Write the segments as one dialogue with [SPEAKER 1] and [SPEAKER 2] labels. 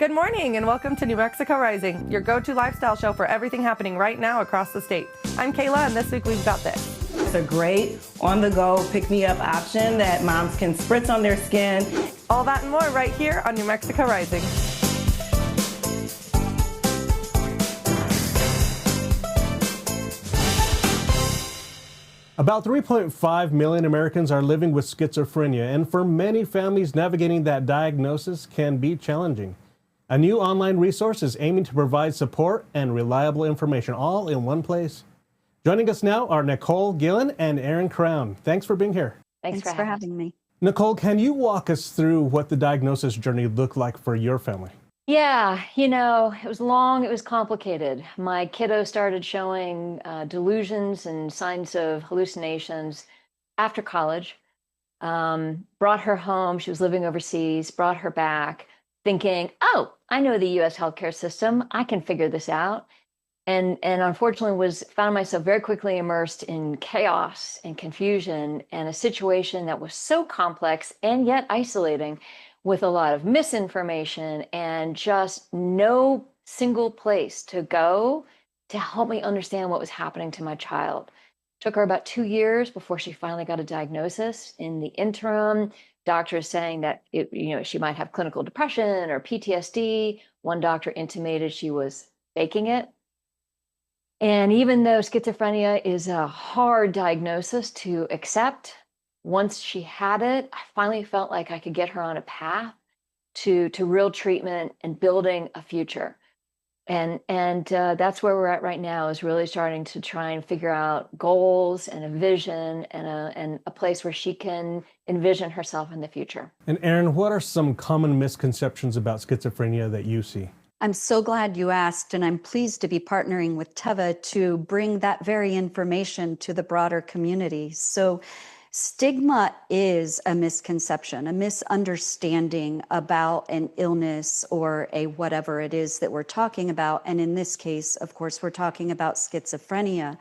[SPEAKER 1] Good morning and welcome to New Mexico Rising, your go-to lifestyle show for everything happening right now across the state. I'm Kayla and this week we've got this.
[SPEAKER 2] It's a great on-the-go pick-me-up option that moms can spritz on their skin.
[SPEAKER 1] All that and more right here on New Mexico Rising.
[SPEAKER 3] About 3.5 million Americans are living with schizophrenia, and for many families, navigating that diagnosis can be challenging. A new online resource is aiming to provide support and reliable information all in one place. Joining us now are Nicole Gillen and Erin Crown. Thanks for being here.
[SPEAKER 4] Thanks for having me.
[SPEAKER 3] Nicole, can you walk us through what the diagnosis journey looked like for your family?
[SPEAKER 4] Yeah, it was long, it was complicated. My kiddo started showing delusions and signs of hallucinations after college. Brought her home, she was living overseas, brought her back, thinking, oh, I know the US healthcare system, I can figure this out. And unfortunately found myself very quickly immersed in chaos and confusion and a situation that was so complex and yet isolating, with a lot of misinformation and just no single place to go to help me understand what was happening to my child. Took her about 2 years before she finally got a diagnosis. In the interim, doctors saying that she might have clinical depression or PTSD. One doctor intimated she was faking it. And even though schizophrenia is a hard diagnosis to accept, once she had it, I finally felt like I could get her on a path to real treatment and building a future. And that's where we're at right now, is really starting to try and figure out goals and a vision and a place where she can envision herself in the future.
[SPEAKER 3] And Erin, what are some common misconceptions about schizophrenia that you see?
[SPEAKER 5] I'm so glad you asked, and I'm pleased to be partnering with Teva to bring that very information to the broader community. So stigma is a misconception, a misunderstanding about an illness or a whatever it is that we're talking about. And in this case, of course, we're talking about schizophrenia.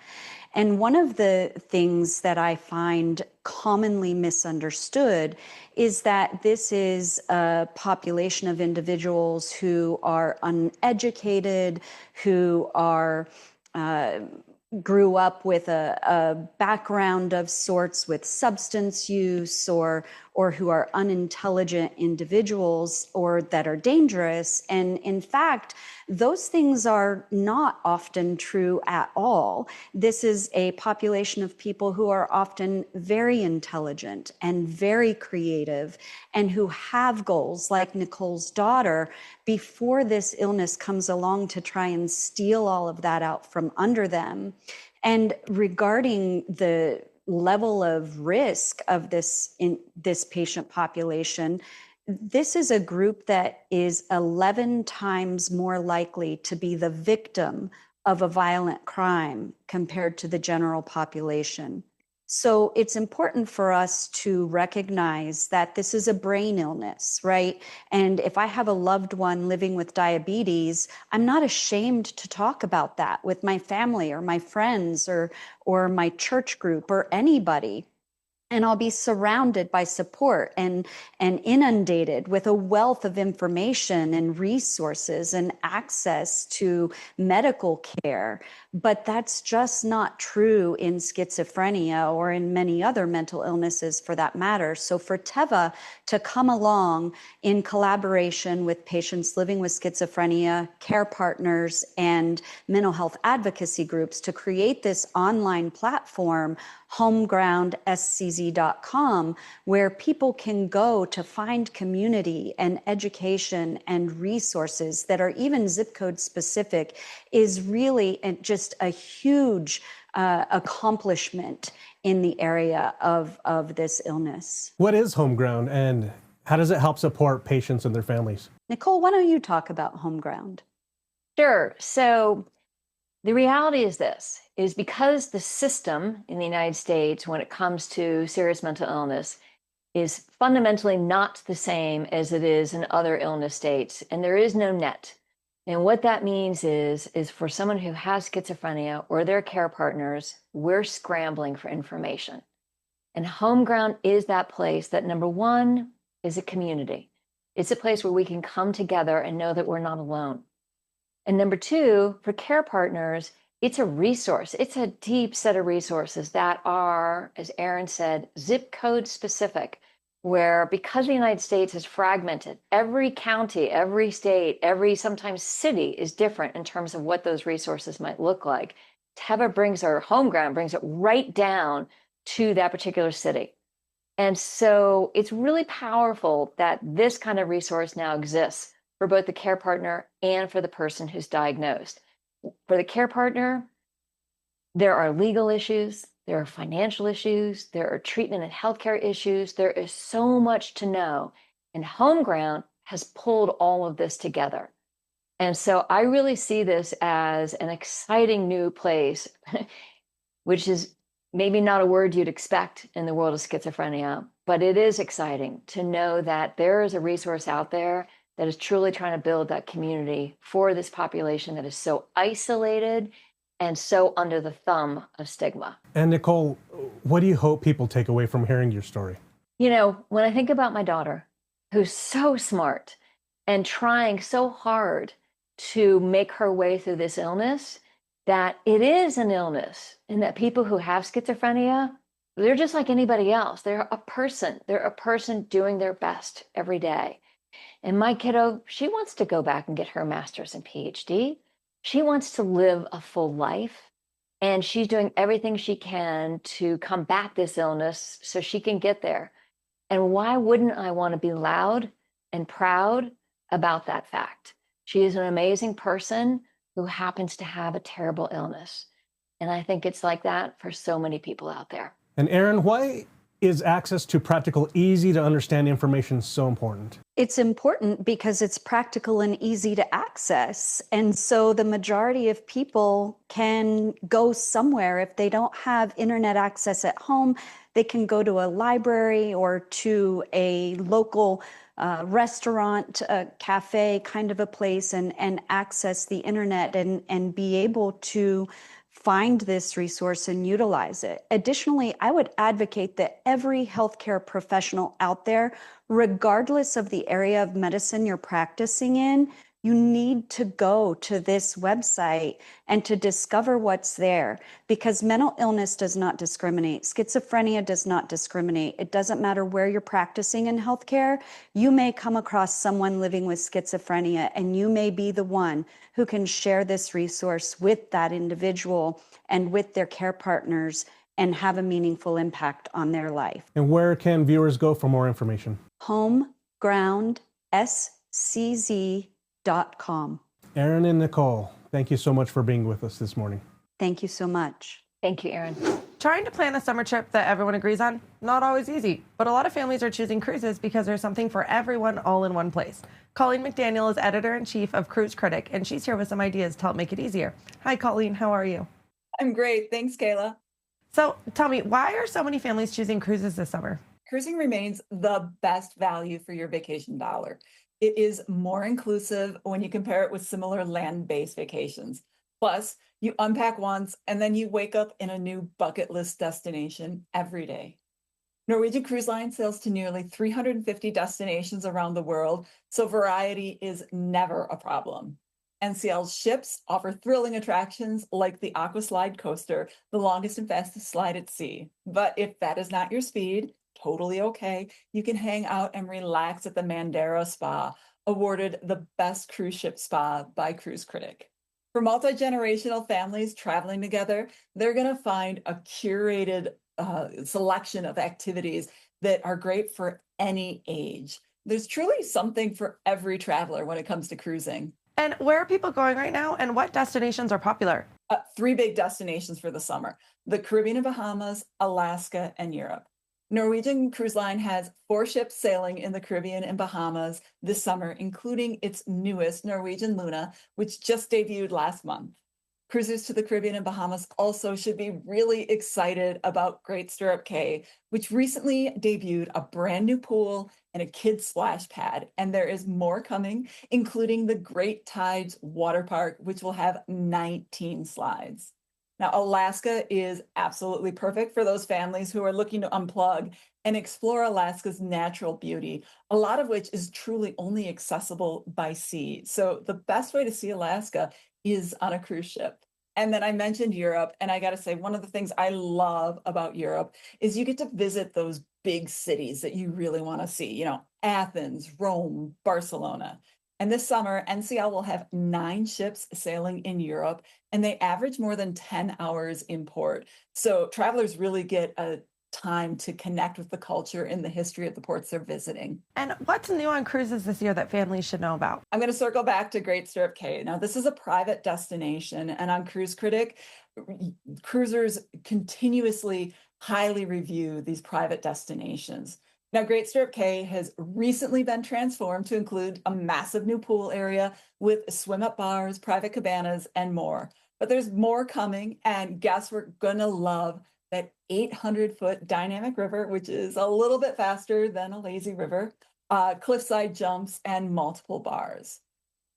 [SPEAKER 5] And one of the things that I find commonly misunderstood is that this is a population of individuals who are uneducated, who are grew up with a background of sorts with substance use, or who are unintelligent individuals or that are dangerous. And in fact, those things are not often true at all. This is a population of people who are often very intelligent and very creative and who have goals, like Nicole's daughter, before this illness comes along to try and steal all of that out from under them. And regarding the level of risk of this patient population, this is a group that is 11 times more likely to be the victim of a violent crime compared to the general population. So it's important for us to recognize that this is a brain illness, right? And if I have a loved one living with diabetes, I'm not ashamed to talk about that with my family or my friends or my church group or anybody. And I'll be surrounded by support and inundated with a wealth of information and resources and access to medical care. But that's just not true in schizophrenia or in many other mental illnesses for that matter. So for Teva to come along in collaboration with patients living with schizophrenia, care partners, and mental health advocacy groups to create this online platform, homegroundscz.com, where people can go to find community and education and resources that are even zip code specific, is really just a huge accomplishment in the area of this illness.
[SPEAKER 3] What is Homeground, and how does it help support patients and their families?
[SPEAKER 5] Nicole, why don't you talk about Homeground?
[SPEAKER 4] Sure. So the reality is because the system in the United States, when it comes to serious mental illness, is fundamentally not the same as it is in other illness states, and there is no net. And what that means is for someone who has schizophrenia or their care partners, we're scrambling for information. And Homeground is that place that, number one, is a community. It's a place where we can come together and know that we're not alone. And number two, for care partners, it's a resource. It's a deep set of resources that are, as Erin said, zip code specific, where because the United States is fragmented, every county, every state, every sometimes city is different in terms of what those resources might look like. Teva brings our home ground, brings it right down to that particular city. And so it's really powerful that this kind of resource now exists for both the care partner and for the person who's diagnosed. For the care partner, there are legal issues, there are financial issues, there are treatment and healthcare issues. There is so much to know. And Homeground has pulled all of this together. And so I really see this as an exciting new place, which is maybe not a word you'd expect in the world of schizophrenia, but it is exciting to know that there is a resource out there that is truly trying to build that community for this population that is so isolated and so under the thumb of stigma.
[SPEAKER 3] And Nicole, what do you hope people take away from hearing your story?
[SPEAKER 4] You know, when I think about my daughter, who's so smart and trying so hard to make her way through this illness, that it is an illness and that people who have schizophrenia, they're just like anybody else. They're a person. They're a person doing their best every day. And my kiddo, she wants to go back and get her master's and PhD. She wants to live a full life. And she's doing everything she can to combat this illness so she can get there. And why wouldn't I want to be loud and proud about that fact? She is an amazing person who happens to have a terrible illness. And I think it's like that for so many people out there.
[SPEAKER 3] And Erin, why is access to practical, easy to understand information so important?
[SPEAKER 5] It's important because it's practical and easy to access. And so the majority of people can go somewhere. If they don't have internet access at home, they can go to a library or to a local restaurant, cafe kind of a place and access the internet and be able to find this resource and utilize it. Additionally, I would advocate that every healthcare professional out there, regardless of the area of medicine you're practicing in, you need to go to this website and to discover what's there, because mental illness does not discriminate. Schizophrenia does not discriminate. It doesn't matter where you're practicing in healthcare. You may come across someone living with schizophrenia, and you may be the one who can share this resource with that individual and with their care partners and have a meaningful impact on their life.
[SPEAKER 3] And where can viewers go for more information?
[SPEAKER 5] homegroundscz.com.
[SPEAKER 3] Erin and Nicole, thank you so much for being with us this morning.
[SPEAKER 5] Thank you so much.
[SPEAKER 4] Thank you, Erin.
[SPEAKER 1] Trying to plan a summer trip that everyone agrees on, not always easy, but a lot of families are choosing cruises because there's something for everyone all in one place. Colleen McDaniel is editor-in-chief of Cruise Critic, and she's here with some ideas to help make it easier. Hi, Colleen, how are you?
[SPEAKER 6] I'm great. Thanks, Kayla.
[SPEAKER 1] So tell me, why are so many families choosing cruises this summer?
[SPEAKER 6] Cruising remains the best value for your vacation dollar. It is more inclusive when you compare it with similar land-based vacations. Plus, you unpack once and then you wake up in a new bucket list destination every day. Norwegian Cruise Line sails to nearly 350 destinations around the world, so variety is never a problem. NCL's ships offer thrilling attractions like the Aqua Slide Coaster, the longest and fastest slide at sea. But if that is not your speed, totally okay. You can hang out and relax at the Mandara Spa, awarded the best cruise ship spa by Cruise Critic. For multi-generational families traveling together, they're going to find a curated selection of activities that are great for any age. There's truly something for every traveler when it comes to cruising.
[SPEAKER 1] And where are people going right now, and what destinations are popular?
[SPEAKER 6] 3 big destinations for the summer: the Caribbean and Bahamas, Alaska, and Europe. Norwegian Cruise Line has 4 ships sailing in the Caribbean and Bahamas this summer, including its newest, Norwegian Luna, which just debuted last month. Cruisers to the Caribbean and Bahamas also should be really excited about Great Stirrup Cay, which recently debuted a brand new pool and a kids splash pad. And there is more coming, including the Great Tides Water Park, which will have 19 slides. Now, Alaska is absolutely perfect for those families who are looking to unplug and explore Alaska's natural beauty, a lot of which is truly only accessible by sea. So the best way to see Alaska is on a cruise ship. And then I mentioned Europe, and I got to say, one of the things I love about Europe is you get to visit those big cities that you really want to see, Athens, Rome, Barcelona. And this summer, NCL will have 9 ships sailing in Europe, and they average more than 10 hours in port. So travelers really get a time to connect with the culture and the history of the ports they're visiting.
[SPEAKER 1] And what's new on cruises this year that families should know about?
[SPEAKER 6] I'm going to circle back to Great Stirrup Cay. Now, this is a private destination, and on Cruise Critic, cruisers continuously highly review these private destinations. Now, Great Stirrup Cay has recently been transformed to include a massive new pool area with swim-up bars, private cabanas, and more. But there's more coming, and guests are going to love that 800-foot dynamic river, which is a little bit faster than a lazy river, cliffside jumps, and multiple bars.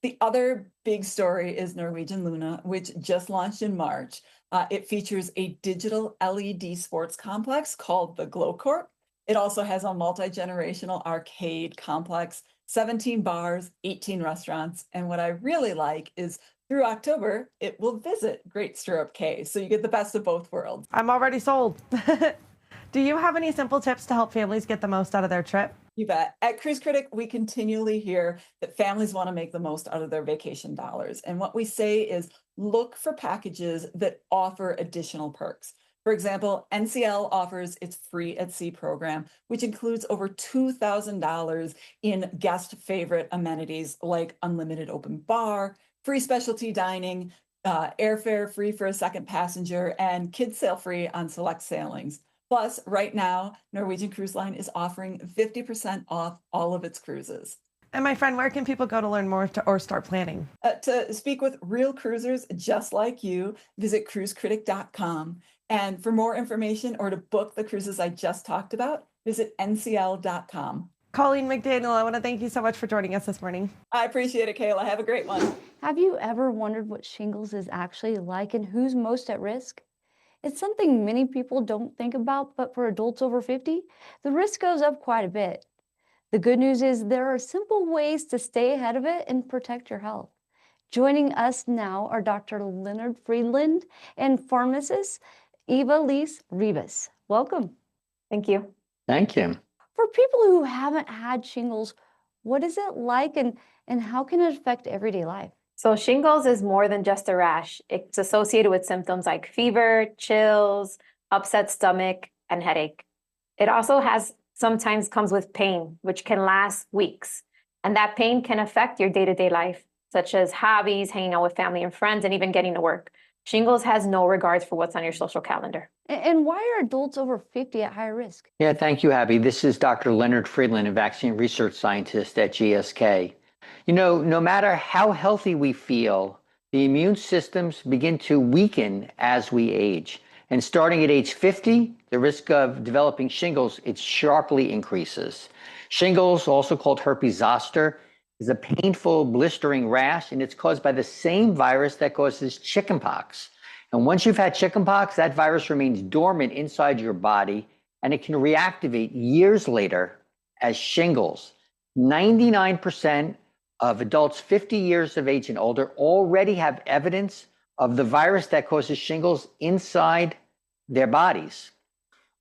[SPEAKER 6] The other big story is Norwegian Luna, which just launched in March. It features a digital LED sports complex called the Glow Court. It also has a multi-generational arcade complex, 17 bars, 18 restaurants. And what I really like is through October, it will visit Great Stirrup Cay. So you get the best of both worlds.
[SPEAKER 1] I'm already sold. Do you have any simple tips to help families get the most out of their trip?
[SPEAKER 6] You bet. At Cruise Critic, we continually hear that families want to make the most out of their vacation dollars. And what we say is look for packages that offer additional perks. For example, NCL offers its Free at Sea program, which includes over $2,000 in guest favorite amenities like unlimited open bar, free specialty dining, airfare free for a second passenger, and kids sail free on select sailings. Plus, right now, Norwegian Cruise Line is offering 50% off all of its cruises.
[SPEAKER 1] And my friend, where can people go to learn more or start planning?
[SPEAKER 6] To speak with real cruisers just like you, visit cruisecritic.com. And for more information or to book the cruises I just talked about, visit ncl.com.
[SPEAKER 1] Colleen McDaniel, I want to thank you so much for joining us this morning.
[SPEAKER 6] I appreciate it, Kayla. Have a great one.
[SPEAKER 7] Have you ever wondered what shingles is actually like and who's most at risk? It's something many people don't think about, but for adults over 50, the risk goes up quite a bit. The good news is there are simple ways to stay ahead of it and protect your health. Joining us now are Dr. Leonard Friedland and Pharmacist Eva-Lise Rivas. Welcome.
[SPEAKER 8] Thank you.
[SPEAKER 9] Thank you.
[SPEAKER 7] For people who haven't had shingles, what is it like and how can it affect everyday life?
[SPEAKER 8] So shingles is more than just a rash. It's associated with symptoms like fever, chills, upset stomach, and headache. It also sometimes comes with pain, which can last weeks. And that pain can affect your day-to-day life, such as hobbies, hanging out with family and friends, and even getting to work. Shingles has no regards for what's on your social calendar.
[SPEAKER 7] And why are adults over 50 at higher risk?
[SPEAKER 9] Yeah, thank you, Abby. This is Dr. Leonard Friedland, a vaccine research scientist at GSK. No matter how healthy we feel, the immune systems begin to weaken as we age. And starting at age 50, the risk of developing shingles, it sharply increases. Shingles, also called herpes zoster, is a painful blistering rash, and it's caused by the same virus that causes chickenpox. And once you've had chickenpox, that virus remains dormant inside your body, and it can reactivate years later as shingles. 99% of adults 50 years of age and older already have evidence of the virus that causes shingles inside their bodies.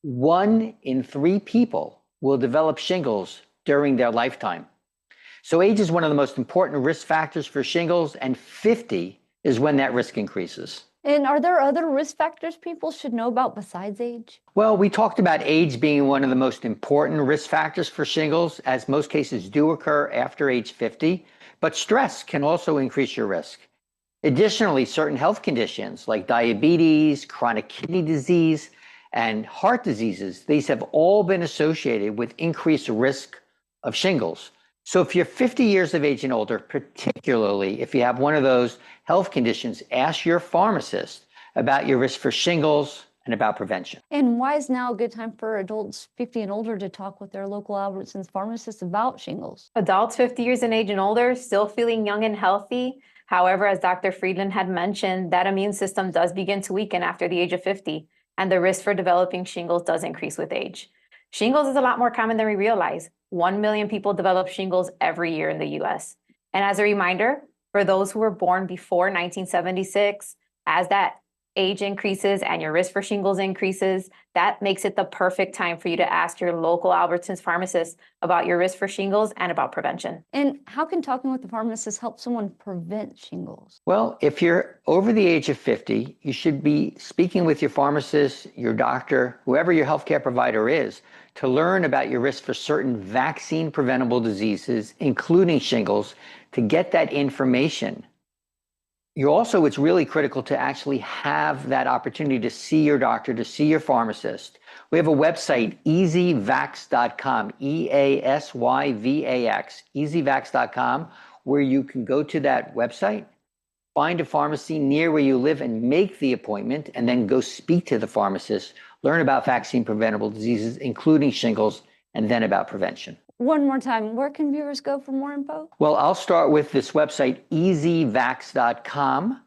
[SPEAKER 9] 1 in 3 people will develop shingles during their lifetime. So age is one of the most important risk factors for shingles, and 50 is when that risk increases.
[SPEAKER 7] And are there other risk factors people should know about besides age?
[SPEAKER 9] Well, we talked about age being one of the most important risk factors for shingles, as most cases do occur after age 50, but stress can also increase your risk. Additionally, certain health conditions like diabetes, chronic kidney disease, and heart diseases, these have all been associated with increased risk of shingles. So if you're 50 years of age and older, particularly if you have one of those health conditions, ask your pharmacist about your risk for shingles and about prevention.
[SPEAKER 7] And why is now a good time for adults 50 and older to talk with their local Albertsons pharmacist about shingles?
[SPEAKER 8] Adults 50 years in age and older, still feeling young and healthy. However, as Dr. Friedland had mentioned, that immune system does begin to weaken after the age of 50, and the risk for developing shingles does increase with age. Shingles is a lot more common than we realize. 1 million people develop shingles every year in the US. And as a reminder, for those who were born before 1976, as that age increases and your risk for shingles increases, that makes it the perfect time for you to ask your local Albertsons pharmacist about your risk for shingles and about prevention.
[SPEAKER 7] And how can talking with the pharmacist help someone prevent shingles?
[SPEAKER 9] Well, if you're over the age of 50, you should be speaking with your pharmacist, your doctor, whoever your healthcare provider is, to learn about your risk for certain vaccine preventable diseases, including shingles, to get that information. It's really critical to actually have that opportunity to see your doctor, to see your pharmacist. We have a website, easyvax.com, EASYVAX, easyvax.com, where you can go to that website, find a pharmacy near where you live and make the appointment, and then go speak to the pharmacist, learn about vaccine preventable diseases, including shingles, and then about prevention.
[SPEAKER 7] One more time, where can viewers go for more info?
[SPEAKER 9] Well, I'll start with this website, easyvax.com,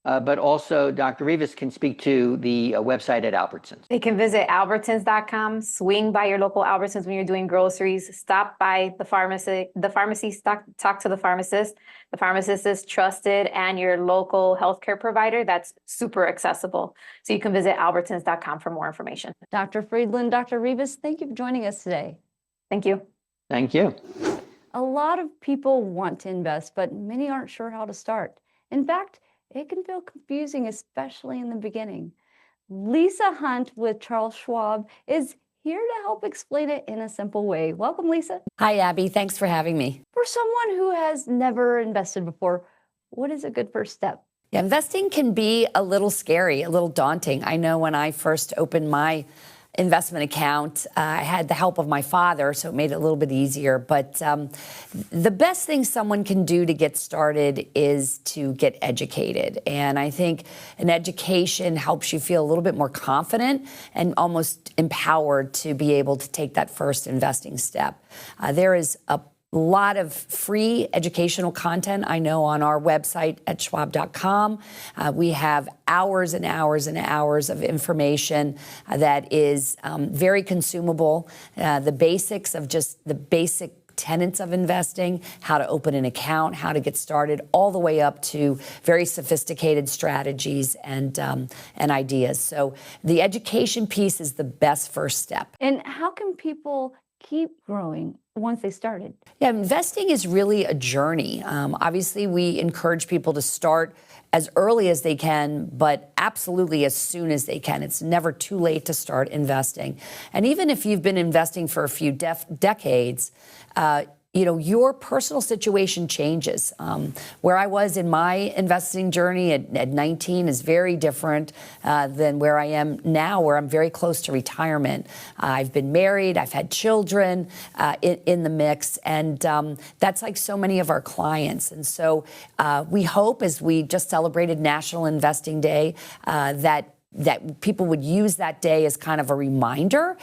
[SPEAKER 9] but also Dr. Rivas can speak to the website at Albertsons.
[SPEAKER 8] They can visit albertsons.com, swing by your local Albertsons when you're doing groceries, stop by the pharmacy, talk to the pharmacist. The pharmacist is trusted and your local healthcare provider. That's super accessible. So you can visit albertsons.com for more information.
[SPEAKER 7] Dr. Friedland, Dr. Rivas, thank you for joining us today.
[SPEAKER 8] Thank you.
[SPEAKER 9] Thank you.
[SPEAKER 7] A lot of people want to invest, but many aren't sure how to start. In fact, it can feel confusing, especially in the beginning. Lisa Hunt with Charles Schwab is here to help explain it in a simple way. Welcome, Lisa.
[SPEAKER 10] Hi, Abby. Thanks for having me.
[SPEAKER 7] For someone who has never invested before, what is a good first step?
[SPEAKER 10] Yeah, investing can be a little scary, a little daunting. I know when I first opened my investment account, I had the help of my father, so it made it a little bit easier. But the best thing someone can do to get started is to get educated. And I think an education helps you feel a little bit more confident and almost empowered to be able to take that first investing step. There is a lot of free educational content, I know, on our website at schwab.com. We have hours and hours and hours of information that is very consumable. The basics of just the basic tenets of investing, how to open an account, how to get started, all the way up to very sophisticated strategies and ideas. So the education piece is the best first step.
[SPEAKER 7] And how can people keep growing once they started?
[SPEAKER 10] Yeah, investing is really a journey. Obviously, we encourage people to start as early as they can, but absolutely as soon as they can. It's never too late to start investing. And even if you've been investing for a few decades, your personal situation changes. Where I was in my investing journey at 19 is very different than where I am now, where I'm very close to retirement. I've been married, I've had children in the mix, and that's like so many of our clients. And so we hope, as we just celebrated National Investing Day, that people would use that day as kind of a reminder,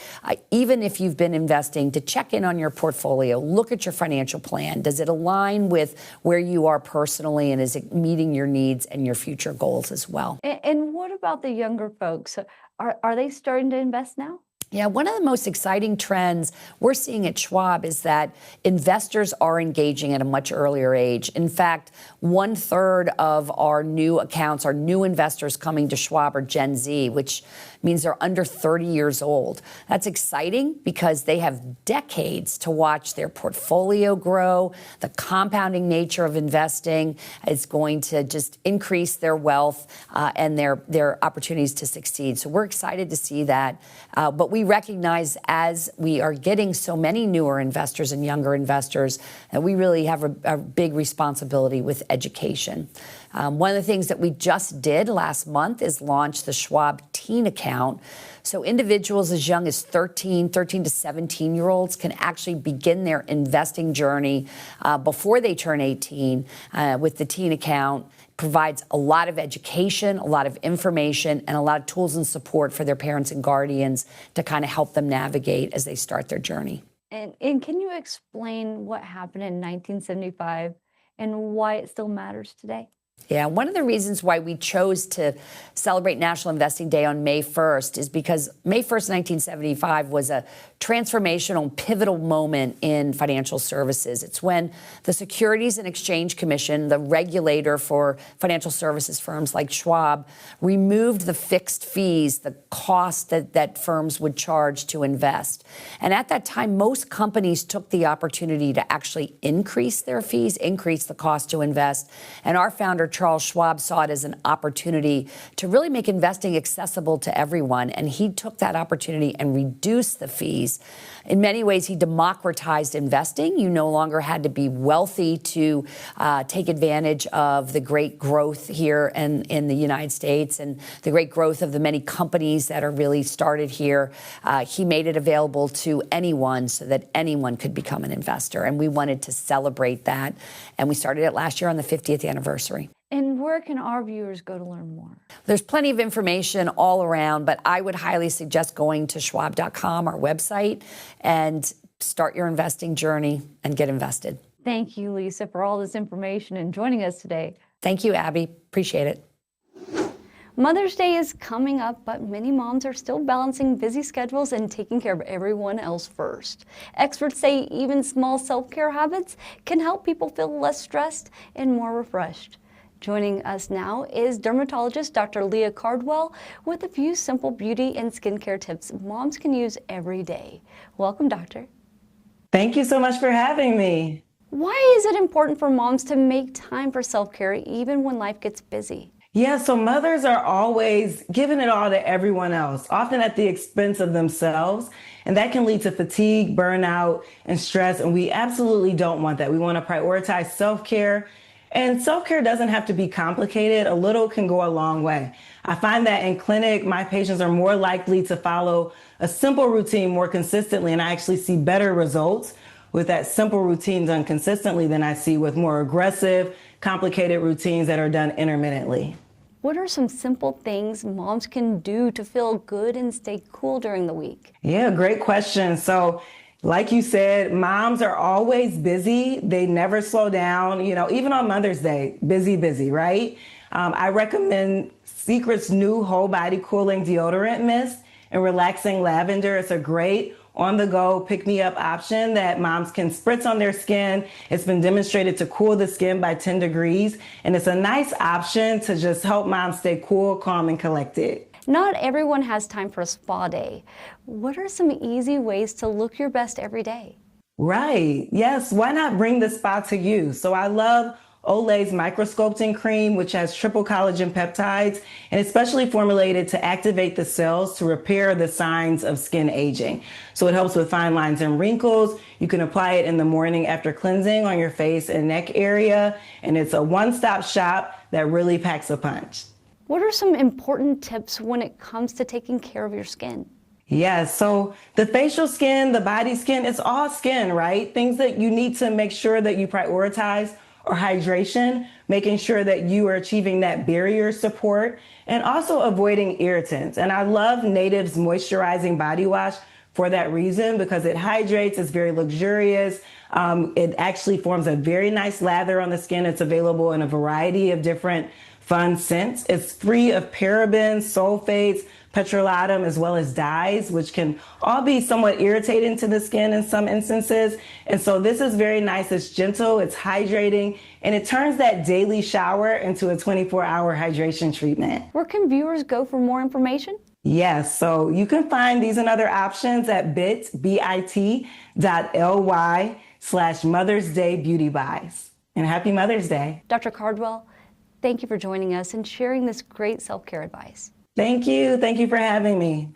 [SPEAKER 10] even if you've been investing, to check in on your portfolio, look at your financial plan. Does it align with where you are personally, and is it meeting your needs and your future goals as well?
[SPEAKER 7] And what about the younger folks? Are they starting to invest now?
[SPEAKER 10] Yeah, one of the most exciting trends we're seeing at Schwab is that investors are engaging at a much earlier age. In fact, 1/3 of our new accounts, our new investors coming to Schwab, are Gen Z, which means they're under 30 years old. That's exciting because they have decades to watch their portfolio grow. The compounding nature of investing is going to just increase their wealth and their opportunities to succeed. So we're excited to see that. But we recognize, as we are getting so many newer investors and younger investors, that we really have a big responsibility with education. One of the things that we just did last month is launch the Schwab Teen Account. So individuals as young as 13 to 17-year-olds can actually begin their investing journey before they turn 18 with the Teen Account. Provides a lot of education, a lot of information, and a lot of tools and support for their parents and guardians to kind of help them navigate as they start their journey.
[SPEAKER 7] And can you explain what happened in 1975 and why it still matters today?
[SPEAKER 10] Yeah, one of the reasons why we chose to celebrate National Investing Day on May 1st is because May 1st, 1975 was a transformational, pivotal moment in financial services. It's when the Securities and Exchange Commission, the regulator for financial services firms like Schwab, removed the fixed fees, the cost that firms would charge to invest. And at that time, most companies took the opportunity to actually increase their fees, increase the cost to invest. And our founder, Charles Schwab, saw it as an opportunity to really make investing accessible to everyone. And he took that opportunity and reduced the fees. In many ways, he democratized investing. You no longer had to be wealthy to take advantage of the great growth here in the United States and the great growth of the many companies that are really started here. He made it available to anyone so that anyone could become an investor. And we wanted to celebrate that. And we started it last year on the 50th anniversary.
[SPEAKER 7] And where can our viewers go to learn more?
[SPEAKER 10] There's plenty of information all around, but I would highly suggest going to schwab.com, our website, and start your investing journey and get invested.
[SPEAKER 7] Thank you, Lisa, for all this information and joining us today.
[SPEAKER 10] Thank you, Abby. Appreciate it.
[SPEAKER 7] Mother's Day is coming up, but many moms are still balancing busy schedules and taking care of everyone else first. Experts say even small self-care habits can help people feel less stressed and more refreshed. Joining us now is dermatologist Dr. Leah Cardwell with a few simple beauty and skincare tips moms can use every day. Welcome, doctor.
[SPEAKER 2] Thank you so much for having me.
[SPEAKER 7] Why is it important for moms to make time for self-care even when life gets busy?
[SPEAKER 2] Yeah, so mothers are always giving it all to everyone else, often at the expense of themselves. And that can lead to fatigue, burnout, and stress. And we absolutely don't want that. We want to prioritize self-care. And self-care doesn't have to be complicated. A little can go a long way. I find that in clinic, my patients are more likely to follow a simple routine more consistently, and I actually see better results with that simple routine done consistently than I see with more aggressive, complicated routines that are done intermittently.
[SPEAKER 7] What are some simple things moms can do to feel good and stay cool during the week?
[SPEAKER 2] Yeah, great question. So like you said, moms are always busy. They never slow down, even on Mother's Day, busy, right? I recommend Secret's new whole body cooling deodorant mist and relaxing lavender. It's a great on-the-go pick-me-up option that moms can spritz on their skin. It's been demonstrated to cool the skin by 10 degrees, and it's a nice option to just help moms stay cool, calm, and collected.
[SPEAKER 7] Not everyone has time for a spa day. What are some easy ways to look your best every day?
[SPEAKER 2] Right. Yes. Why not bring the spa to you? So I love Olay's microsculpting cream, which has triple collagen peptides and it's specially formulated to activate the cells to repair the signs of skin aging. So it helps with fine lines and wrinkles. You can apply it in the morning after cleansing on your face and neck area. And it's a one-stop shop that really packs a punch.
[SPEAKER 7] What are some important tips when it comes to taking care of your skin?
[SPEAKER 2] Yes, so the facial skin, the body skin, it's all skin, right? Things that you need to make sure that you prioritize are hydration, making sure that you are achieving that barrier support, and also avoiding irritants. And I love Native's moisturizing body wash for that reason, because it hydrates, it's very luxurious. It actually forms a very nice lather on the skin. It's available in a variety of different fun scents. It's free of parabens, sulfates, petrolatum, as well as dyes, which can all be somewhat irritating to the skin in some instances. And so this is very nice. It's gentle, it's hydrating, and it turns that daily shower into a 24-hour hydration treatment.
[SPEAKER 7] Where can viewers go for more information?
[SPEAKER 2] Yes, so you can find these and other options at bit.ly/Mother's Day Beauty Buys. And happy Mother's Day.
[SPEAKER 7] Dr. Cardwell, thank you for joining us and sharing this great self-care advice.
[SPEAKER 2] Thank you. Thank you for having me.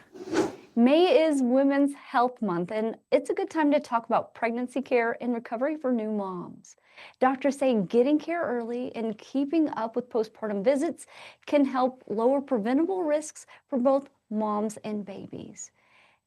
[SPEAKER 7] May is Women's Health Month, and it's a good time to talk about pregnancy care and recovery for new moms. Doctors say getting care early and keeping up with postpartum visits can help lower preventable risks for both moms and babies.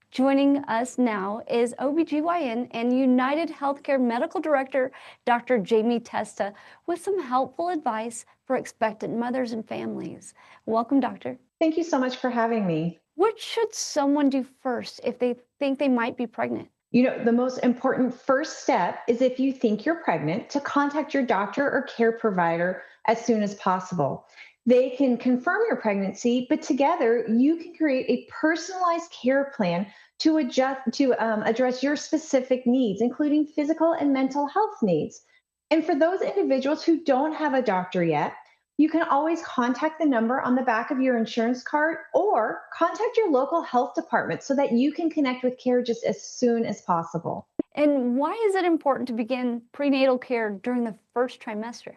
[SPEAKER 7] Joining us now is OBGYN and United Healthcare Medical Director, Dr. Jamie Testa, with some helpful advice for expectant mothers and families. Welcome, doctor.
[SPEAKER 11] Thank you so much for having me.
[SPEAKER 7] What should someone do first if they think they might be pregnant?
[SPEAKER 11] The most important first step is, if you think you're pregnant, to contact your doctor or care provider as soon as possible. They can confirm your pregnancy, but together you can create a personalized care plan to address your specific needs, including physical and mental health needs. And for those individuals who don't have a doctor yet, you can always contact the number on the back of your insurance card or contact your local health department so that you can connect with care just as soon as possible.
[SPEAKER 7] And why is it important to begin prenatal care during the first trimester?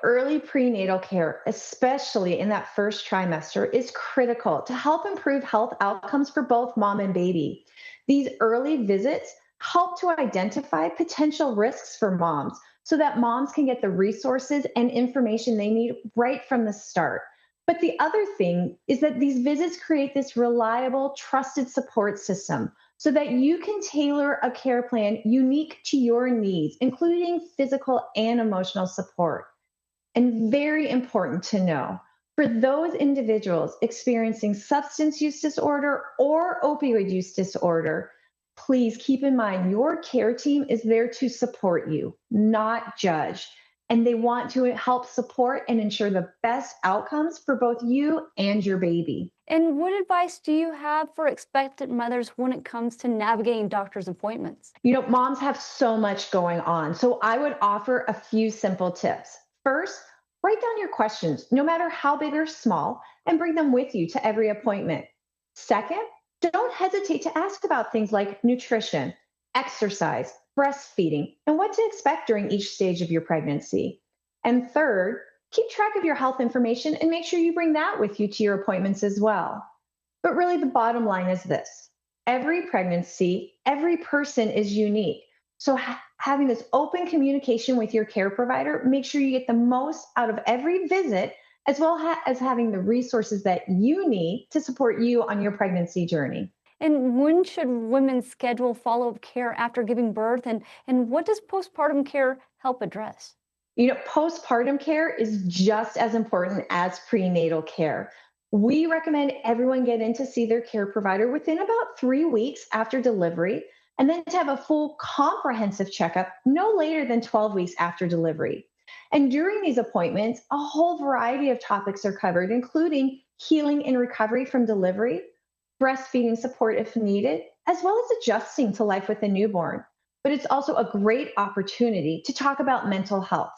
[SPEAKER 11] Early prenatal care, especially in that first trimester, is critical to help improve health outcomes for both mom and baby. These early visits help to identify potential risks for moms so that moms can get the resources and information they need right from the start. But the other thing is that these visits create this reliable, trusted support system so that you can tailor a care plan unique to your needs, including physical and emotional support. And very important to know, for those individuals experiencing substance use disorder or opioid use disorder, please keep in mind your care team is there to support you, not judge. And they want to help support and ensure the best outcomes for both you and your baby.
[SPEAKER 7] And what advice do you have for expectant mothers when it comes to navigating doctor's appointments?
[SPEAKER 11] Moms have so much going on, so I would offer a few simple tips. First, write down your questions, no matter how big or small, and bring them with you to every appointment. Second, don't hesitate to ask about things like nutrition, exercise, breastfeeding, and what to expect during each stage of your pregnancy. And third, keep track of your health information and make sure you bring that with you to your appointments as well. But really, the bottom line is this: every pregnancy, every person is unique. So having this open communication with your care provider, make sure you get the most out of every visit, as well as having the resources that you need to support you on your pregnancy journey.
[SPEAKER 7] And when should women schedule follow-up care after giving birth? And what does postpartum care help address?
[SPEAKER 11] Postpartum care is just as important as prenatal care. We recommend everyone get in to see their care provider within about 3 weeks after delivery, and then to have a full comprehensive checkup no later than 12 weeks after delivery. And during these appointments, a whole variety of topics are covered, including healing and recovery from delivery, breastfeeding support if needed, as well as adjusting to life with a newborn. But it's also a great opportunity to talk about mental health.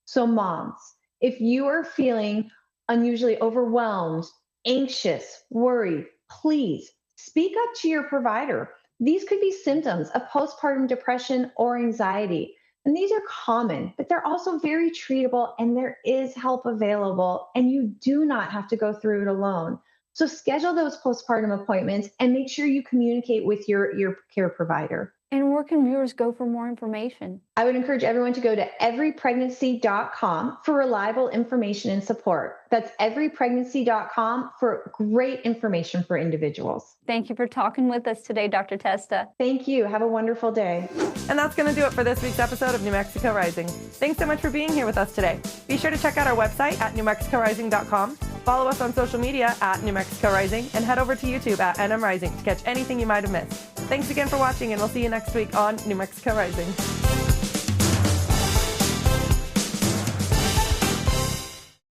[SPEAKER 11] So moms, if you are feeling unusually overwhelmed, anxious, worried, please speak up to your provider. These could be symptoms of postpartum depression or anxiety. And these are common, but they're also very treatable, and there is help available, and you do not have to go through it alone. So schedule those postpartum appointments and make sure you communicate with your care provider.
[SPEAKER 7] And where can viewers go for more information?
[SPEAKER 11] I would encourage everyone to go to everypregnancy.com for reliable information and support. That's everypregnancy.com for great information for individuals.
[SPEAKER 7] Thank you for talking with us today, Dr. Testa.
[SPEAKER 11] Thank you. Have a wonderful day.
[SPEAKER 1] And that's going to do it for this week's episode of New Mexico Rising. Thanks so much for being here with us today. Be sure to check out our website at newmexicorising.com, follow us on social media at New Mexico Rising, and head over to YouTube at NM Rising to catch anything you might have missed. Thanks again for watching, and we'll see you next week on New Mexico Rising.